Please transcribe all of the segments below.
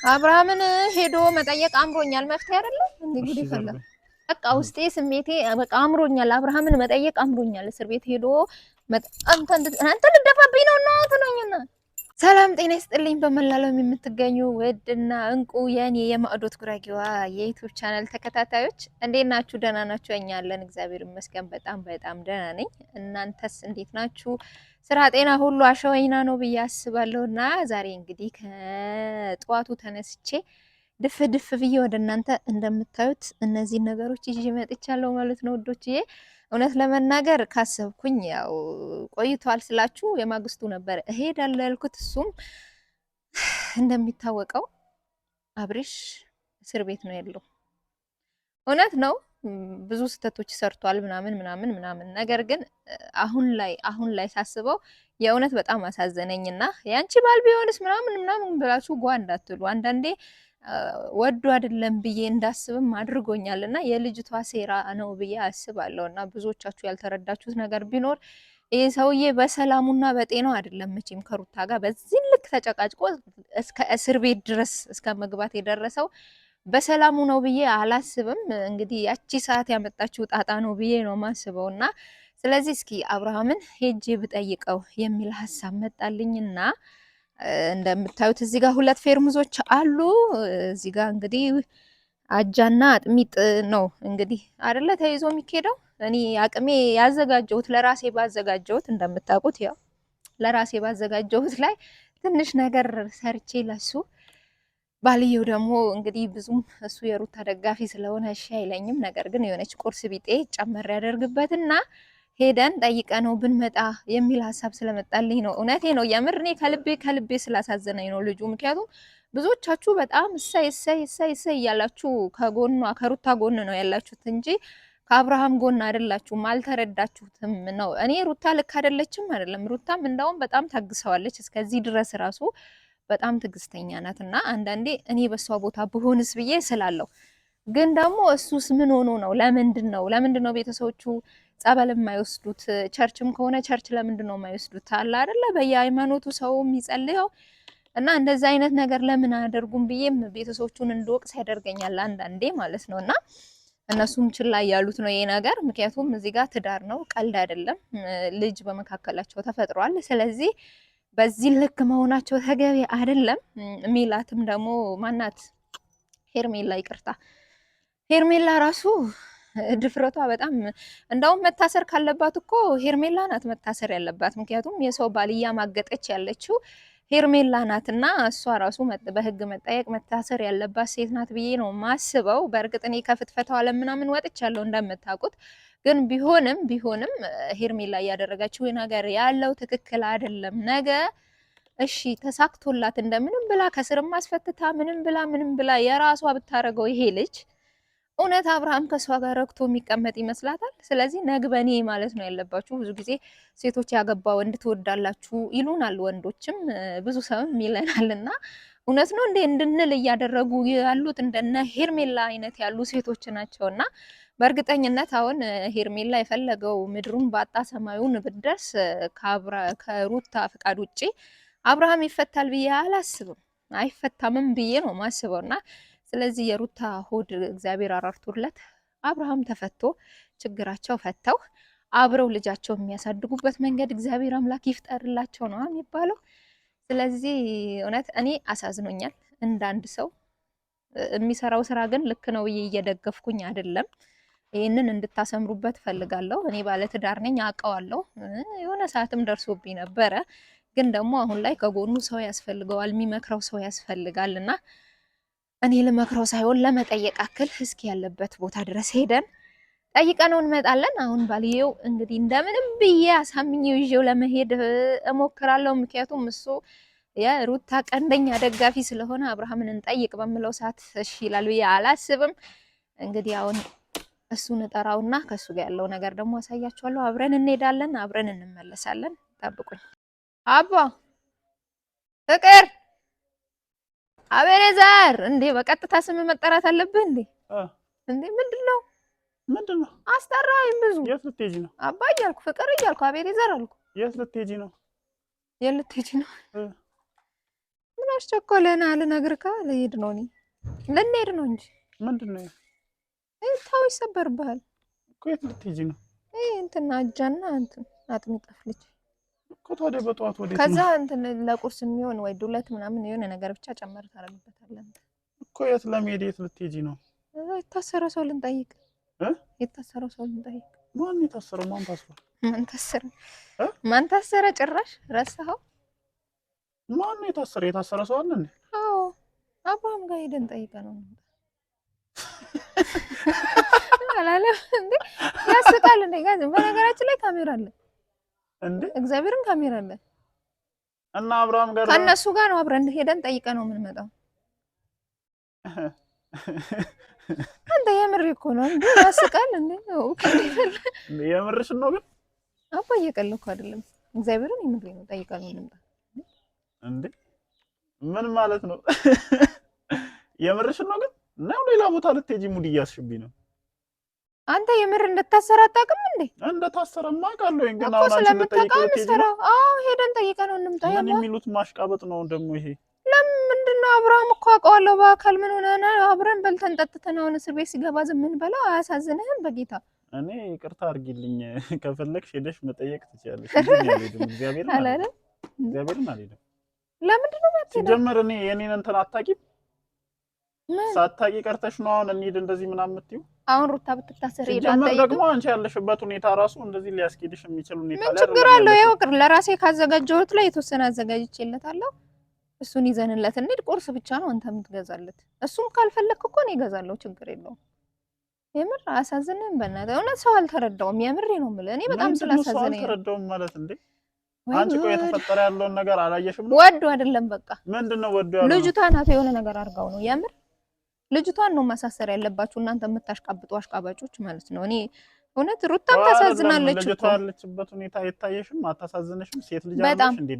አብርሃምን ሄዶ መጠየቅ አምሮኛል። መፍትሄ አይደለም እንዴ? ጉድ እሺ ይፈላ። ዘርበ በቃ ውስጤ ስሜቴ በቃ አምሮኛል። አብርሃምን መጠየቅ አምሮኛል። እስር ቤት ሄዶ አንተ ልደፋብኝ ነው እና ትነኝና ሰላም ጤና ይስጥልኝ። በመላለም የምትገኙ ውድና እንቁ የኔ የማዕዶት ጉራጌዋ የዩቲዩብ ቻናል ተከታታዮች እንዴት ናችሁ? ደህና ናችሁ? እኛ አለን እግዚአብሔር ይመስገን በጣም በጣም ደህና ነኝ። እናንተስ እንዴት ናችሁ? ስራ ጤና ሁሉ አሸወይና ነው ብዬ አስባለሁና ዛሬ እንግዲህ ከጠዋቱ ተነስቼ ድፍ ድፍ ብዬ ወደ እናንተ እንደምታዩት እነዚህ ነገሮች ይዤ መጥቻለሁ ማለት ነው ውዶችዬ። እውነት ለመናገር ካሰብኩኝ ያው ቆይቷል ስላችሁ የማግስቱ ነበር እሄዳለሁ ያልኩት። እሱም እንደሚታወቀው አብርሽ እስር ቤት ነው ያለው። እውነት ነው ብዙ ስህተቶች ሰርቷል ምናምን ምናምን ምናምን። ነገር ግን አሁን ላይ ሳስበው የእውነት በጣም አሳዘነኝና ያንቺ ባል ቢሆንስ ምናምን ምናምን ብላችሁ ጓ እንዳትሉ አንዳንዴ ወዶ አይደለም ብዬ እንዳስብም አድርጎኛልና የልጅቷ ሴራ ነው ብዬ አስባለሁና ብዙዎቻችሁ ያልተረዳችሁት ነገር ቢኖር ይሄ ሰውዬ በሰላሙና በጤናው አይደለም መቼም ከሩታ ጋር በዚህ ልክ ተጨቃጭቆ እስከ እስር ቤት ድረስ እስከ መግባት የደረሰው በሰላሙ ነው ብዬ አላስብም። እንግዲህ ያቺ ሰዓት ያመጣችው ጣጣ ነው ብዬ ነው ማስበውና ስለዚህ እስኪ አብርሃምን ሄጄ ብጠይቀው የሚል ሀሳብ መጣልኝና እንደምታዩት እዚህ ጋር ሁለት ፌርሙዞች አሉ። እዚህ ጋር እንግዲህ አጃና አጥሚጥ ነው እንግዲህ አይደለ ተይዞ የሚኬደው። እኔ አቅሜ ያዘጋጀሁት ለራሴ ባዘጋጀሁት እንደምታውቁት ያው ለራሴ ባዘጋጀሁት ላይ ትንሽ ነገር ሰርቼ ለሱ ባልየው ደግሞ እንግዲህ ብዙም እሱ የሩታ ደጋፊ ስለሆነ እሺ አይለኝም። ነገር ግን የሆነች ቁርስ ቢጤ ጨመር ያደርግበትና ሄደን ጠይቀ ነው ብንመጣ የሚል ሀሳብ ስለመጣልኝ ነው። እውነቴ ነው የምር እኔ ከልቤ ስላሳዘነኝ ነው ልጁ። ምክንያቱም ብዙዎቻችሁ በጣም እሰይ እሰይ እሰይ እሰይ እያላችሁ ከጎኗ ከሩታ ጎን ነው ያላችሁት እንጂ ከአብርሃም ጎን አይደላችሁም፣ አልተረዳችሁትም ነው። እኔ ሩታ ልክ አይደለችም አይደለም፣ ሩታም እንዳውም በጣም ታግሰዋለች እስከዚህ ድረስ ራሱ በጣም ትግስተኛ ናት። እና አንዳንዴ እኔ በሷ ቦታ ብሆንስ ብዬ ስላለሁ ግን ደግሞ እሱስ ምን ሆኖ ነው? ለምንድን ነው ቤተሰቦቹ ጸበል የማይወስዱት? ቸርችም ከሆነ ቸርች ለምንድን ነው የማይወስዱት? አለ አይደለ በየሃይማኖቱ ሰው የሚጸልየው እና እንደዛ አይነት ነገር ለምን አያደርጉም ብዬም ቤተሰቦቹን እንድወቅስ ያደርገኛል አንዳንዴ ማለት ነው። እና እነሱም ችላ ያሉት ነው ይሄ ነገር። ምክንያቱም እዚህ ጋር ትዳር ነው፣ ቀልድ አይደለም። ልጅ በመካከላቸው ተፈጥሯል። ስለዚህ በዚህ ልክ መሆናቸው ተገቢ አይደለም። ሚላትም ደግሞ ማናት ሄርሜላ፣ ይቅርታ ሄርሜላ ራሱ ድፍረቷ በጣም እንደውም መታሰር ካለባት እኮ ሄርሜላ ናት መታሰር ያለባት። ምክንያቱም የሰው ባልያ ማገጠች ያለችው ሄርሜላ ናት እና እሷ ራሱ በህግ መጠየቅ መታሰር ያለባት ሴት ናት ብዬ ነው ማስበው። በእርግጥ እኔ ከፍትፈታው ዓለም ምናምን ወጥቻለሁ እንደምታውቁት። ግን ቢሆንም ሄርሜላ እያደረገችው ነገር ያለው ትክክል አይደለም። ነገ እሺ ተሳክቶላት እንደምንም ብላ ከስርም አስፈትታ ምንም ብላ የራሷ ብታረገው ይሄ ልጅ እውነት አብርሃም ከሷ ጋር ረክቶ የሚቀመጥ ይመስላታል? ስለዚህ ነግበኔ ማለት ነው ያለባችሁ። ብዙ ጊዜ ሴቶች ያገባ ወንድ ትወዳላችሁ ይሉናል፣ ወንዶችም ብዙ ሰውም ይለናልና እውነት ነው እንዴ እንድንል እያደረጉ ያሉት እንደነ ሄርሜላ አይነት ያሉ ሴቶች ናቸውና በእርግጠኝነት አሁን ሄርሜላ የፈለገው ምድሩን ባጣ ሰማዩን ብትደርስ ከሩታ ፍቃድ ውጪ አብርሃም ይፈታል ብዬ አላስብም። አይፈታምም ብዬ ነው ማስበውና ስለዚህ የሩታ ሆድ እግዚአብሔር አራርቶለት አብርሃም ተፈቶ ችግራቸው ፈተው አብረው ልጃቸው የሚያሳድጉበት መንገድ እግዚአብሔር አምላክ ይፍጠርላቸው ነው የሚባለው። ስለዚህ እውነት እኔ አሳዝኖኛል እንዳንድ ሰው። የሚሰራው ስራ ግን ልክ ነው ብዬ እየደገፍኩኝ አይደለም። ይሄንን እንድታሰምሩበት ፈልጋለሁ። እኔ ባለ ትዳር ነኝ አውቀዋለሁ። የሆነ ሰዓትም ደርሶብኝ ነበረ። ግን ደግሞ አሁን ላይ ከጎኑ ሰው ያስፈልገዋል፣ የሚመክረው ሰው ያስፈልጋልና እኔ ልመክረው ሳይሆን ለመጠየቅ አክል እስኪ ያለበት ቦታ ድረስ ሄደን ጠይቀነው እንመጣለን። አሁን ባልየው እንግዲህ እንደምንም ብዬ አሳምኜው ይዤው ለመሄድ እሞክራለሁ። ምክንያቱም እሱ የሩታ ቀንደኛ ደጋፊ ስለሆነ አብርሃምን እንጠይቅ በምለው ሰዓት እሺ ይላል ብዬ አላስብም። እንግዲህ አሁን እሱን እጠራውና ከሱ ጋር ያለው ነገር ደግሞ አሳያችኋለሁ። አብረን እንሄዳለን፣ አብረን እንመለሳለን። ጠብቁኝ። አባ ፍቅር አቤኔዘር እንዴ በቀጥታ ስም መጠራት አለብህ እንዴ? እንዴ ምንድነው አስጠራኝ ብዙ። የት ልትሄጂ ነው? አባ እያልኩ ፍቅር እያልኩ አቤኔዘር አልኩ። የት ልትሄጂ ነው? የት ልትሄጂ ነው? ምን አስቸኮለና ልነግርህ ልሄድ ነው እኔ ልንሄድ ነው እንጂ ምንድነው? ታው ይሰበርብሃል እኮ የት ልትሄጂ ነው? እንትና አጃና እንትን አጥሚት ጠፍልች እኮ ታዲያ በጠዋት ወዴት ነው? ከዛ እንትን ለቁርስ የሚሆን ወይ ዱለት ምናምን የሆነ ነገር ብቻ ጨመር ታረግበታለህ እኮ። የት ለመሄድ የት ልትሄጂ ነው? የታሰረ ሰው ልንጠይቅ የታሰረ ሰው ልንጠይቅ። ማን የታሰረው? ማን ታስሯል? ማን ታሰረ? ጭራሽ ረሳኸው? ማን ነው የታሰረ? የታሰረ ሰው አለ እንዴ? አዎ አብርሃም ጋር ሄደን ጠይቀህ ነው አላለም እንዴ? ያስቃል እንዴ? ጋር በነገራችን ላይ ካሜራ አለ እንዴ? እግዚአብሔርን ካሜራ አለ እና አብርሃም ጋር ከእነሱ ጋር ነው አብረን ሄደን ጠይቀህ ነው የምንመጣው። አንተ የምር እኮ ነው እንዴ? ያስቃል እንዴ? የምርሽን ነው ግን? አባ እየቀለድኩ አይደለም። እግዚአብሔርን የምር ነው ጠይቀህ ነው የምንመጣው እንዴ? ምን ማለት ነው? የምርሽን ነው ግን? ነው ሌላ ቦታ ልትሄጂ ሙድ እያስሽብኝ ነው። አንተ የምር እንደታሰረ አታውቅም እንዴ? እንደታሰረማ አውቃለሁ ግን አሁን አንቺ ልትጠይቂው ልትሄጂ ነው? አዎ ሄደን ጠይቀህ ነው እንምጣ። ምን የሚሉት ማሽቃበጥ ነው ደግሞ ይሄ? ለምንድን ነው አብርሃም እኮ አውቀዋለሁ በአካል ምን ሆነህ ነው? አብረን በልተን ጠጥተን አሁን እስር ቤት ሲገባ ዝም ምን በለው አያሳዝንህም? በጌታ እኔ ይቅርታ አድርጊልኝ። ከፈለግሽ ሄደሽ መጠየቅ ትችያለሽ። እግዚአብሔርን አልሄድም። እግዚአብሔርን አልሄድም። ለምንድን ነው የማትሄደው? ሲጀመር እኔ የኔን እንትን አታውቂም። ሳታውቂ ቀርተሽ ነው አሁን እንሂድ እንደዚህ ምናምን የምትይው። አሁን ሩታ ብትታሰር ሄዳ ሲጀመር ደግሞ አንቺ ያለሽበት ሁኔታ ራሱ እንደዚህ ሊያስኬድሽ የሚችል ሁኔታ ላይ ምን ችግር አለው? ያው ቅር ለራሴ ካዘጋጀሁት ላይ የተወሰነ አዘጋጅቼለታለሁ። እሱን ይዘንለት እንሂድ። ቁርስ ብቻ ነው አንተ የምትገዛለት። እሱም ካልፈለክ እኮ እኔ እገዛለሁ፣ ችግር የለውም። የምር አሳዝነን በእናትህ እውነት ሰው አልተረዳውም። የምሬ ነው የምልህ እኔ በጣም ስላሳዘነኝ። አልተረዳውም ማለት እንዴ? አንቺ ቆይ የተፈጠረ ያለውን ነገር አላየሽም? ወዶ አይደለም በቃ ምንድነው ወዶ ያለው? ልጅቷ ናት የሆነ ነገር አድርጋው ነው። የምር ልጅቷን ነው ማሳሰር ያለባችሁ እናንተ የምታሽቃብጡ አሽቃባጮች ማለት ነው። እኔ እውነት ሩታም ታሳዝናለች እኮ። ልጅቷ ያለችበት ሁኔታ አይታየሽም? አታሳዝንሽም? ሴት ልጅ አለሽ እንዴ?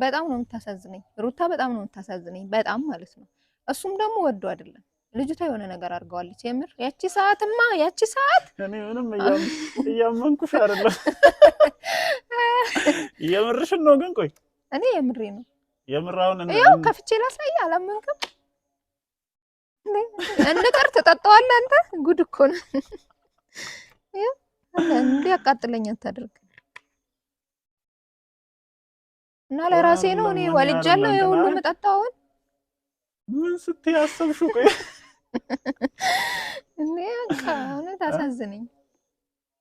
በጣም ነው የምታሳዝነኝ ሩታ፣ በጣም ነው የምታሳዝነኝ፣ በጣም ማለት ነው። እሱም ደግሞ ወዶ አይደለም። ልጅቷ የሆነ ነገር አድርገዋለች። የምር ያቺ ሰዓትማ ያቺ ሰዓት እኔ ምንም እያመንኩሽ አይደለም። የምርሽን ነው ግን? ቆይ እኔ የምሬ ነው። የምራውን ያው ከፍቼ ላሳይ። አላመንክም እንደ ቀር ተጠጣዋለህ አንተ። ጉድ እኮ ነው። ያው እንዴ ያቃጥለኝ አታድርግ እና ለራሴ ነው እኔ ወልጃለሁ የሁሉ መጠጣውን ምን ስትይ አሰብሽው? ቆይ እኔ እውነት አሳዝነኝ።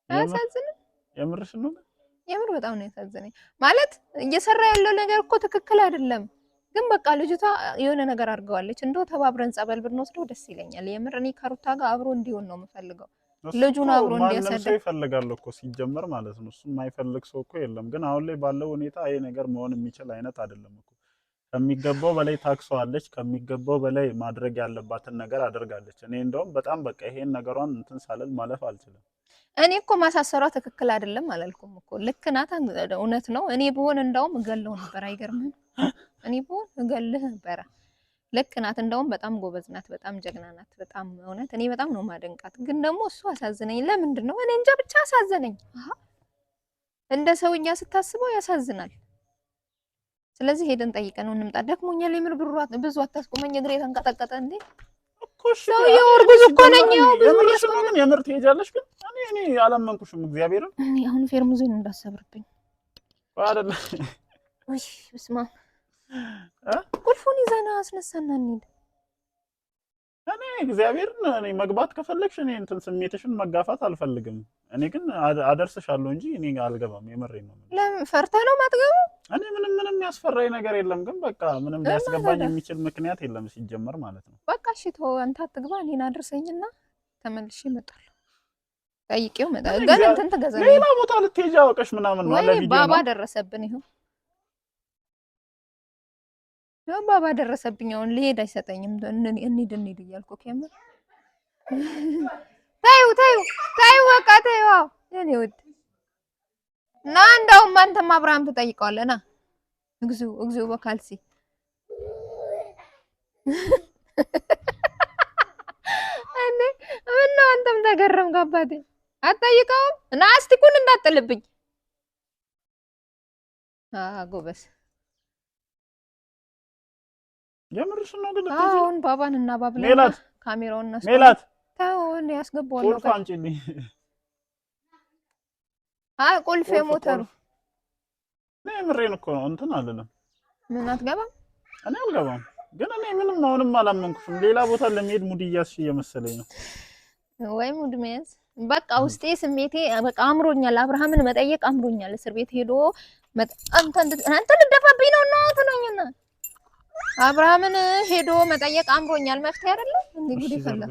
አያሳዝንም? የምርሽ ነው? የምር በጣም ነው ያሳዝነኝ። ማለት እየሰራ ያለው ነገር እኮ ትክክል አይደለም፣ ግን በቃ ልጅቷ የሆነ ነገር አድርገዋለች። እንደው ተባብረን ጸበል ብንወስደው ደስ ይለኛል። የምር እኔ ከሩታ ጋር አብሮ እንዲሆን ነው የምፈልገው። ልጁን አብሮ እንዲያሳድግ ሰው ይፈልጋል እኮ ሲጀመር ማለት ነው። እሱ የማይፈልግ ሰው እኮ የለም። ግን አሁን ላይ ባለው ሁኔታ ይሄ ነገር መሆን የሚችል አይነት አይደለም እኮ። ከሚገባው በላይ ታክሷለች። ከሚገባው በላይ ማድረግ ያለባትን ነገር አድርጋለች። እኔ እንደውም በጣም በቃ ይሄን ነገሯን እንትን ሳልል ማለፍ አልችልም። እኔ እኮ ማሳሰሯ ትክክል አይደለም አላልኩም እኮ። ልክ ናት፣ እውነት ነው። እኔ ብሆን እንደውም እገለው ነበር። አይገርምህም? እኔ ብሆን እገልህ ነበር። ልክ ናት። እንደውም በጣም ጎበዝ ናት፣ በጣም ጀግና ናት። በጣም እውነት እኔ በጣም ነው ማደንቃት። ግን ደግሞ እሱ አሳዝነኝ። ለምንድን ነው? እኔ እንጃ ብቻ አሳዝነኝ። እንደ ሰውኛ ስታስበው ያሳዝናል። ስለዚህ ሄደን ጠይቀን ነው እንምጣ። ደክሞኛል የምር ብዙ አታስቆመኝ። እግሬ ተንቀጠቀጠ እንዴ እኮ። ሰውዬው እርጉዝ እኮ ነኝ። የምር ትሄጃለሽ? ግን እኔ አላመንኩሽም። እግዚአብሔርን እኔ አሁን ፌርሙዜን እንዳሰብርብኝ አይደለም። ወይ በስመ አብ። ቁልፉን ይዘና አስነሳና እንሂድ። እኔ እግዚአብሔርን እኔ መግባት ከፈለግሽ እኔ እንትን ስሜትሽን መጋፋት አልፈልግም። እኔ ግን አደርስሻለሁ እንጂ እኔ አልገባም። የምሬን ነው። ለምን ፈርተህ ነው ማትገቡ? እኔ ምንም ያስፈራኝ ነገር የለም። ግን በቃ ምንም ሊያስገባኝ የሚችል ምክንያት የለም ሲጀመር ማለት ነው። በቃ እሺ ተው፣ አንተ አትግባ። እኔን አድርሰኝና ተመልሼ እመጣለሁ። ጠይቄው እመጣለሁ። ግን እንትን ትገዛለህ። ሌላ ቦታ ልትሄጂ አውቀሽ ምናምን ነው አለ ቪዲዮ ባባ ደረሰብን። ይሁን ያው ባባ ደረሰብኝ። አሁን ልሄድ አይሰጠኝም። እንሂድ እያልኩ ከምር ታዩ በቃ ታዩ። የኔ ውድ እና እንደውም አንተም አብርሃም ትጠይቀዋለህ። ና እግዚኦ በካልሲ እኔ ምን ነው አንተም ተገረምክ አባቴ? አትጠይቀውም? እና አስቲኩን እንዳጥልብኝ። ጎበስ የምርሽ ነው ግን አሁን ባባን እና ባብለና ሜላት ካሜራውን እናስቆም። ሜላት ታው እንዴ ያስገባው ቁልፍ አንቺልኝ። ቁልፍ የሞተሩ እኔ የምሬን እኮ ነው። እንትን አልልም። ምን አትገባም? እኔ አልገባም። ግን እኔ ምንም አሁንም አላመንኩሽም። ሌላ ቦታ ለመሄድ ሙድ እያስሽ እየመሰለኝ ነው። ወይ ሙድ መያዝ በቃ ውስጤ ስሜቴ በቃ አምሮኛል። አብርሃምን መጠየቅ አምሮኛል። እስር ቤት ሄዶ አንተ ልደፋብኝ ነው እና ትነኝና አብርሃምን ሄዶ መጠየቅ አምሮኛል። መፍትሄ አይደለም እንዴ? ጉድ ይፈላ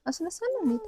አስነሳለሁ እንዴ?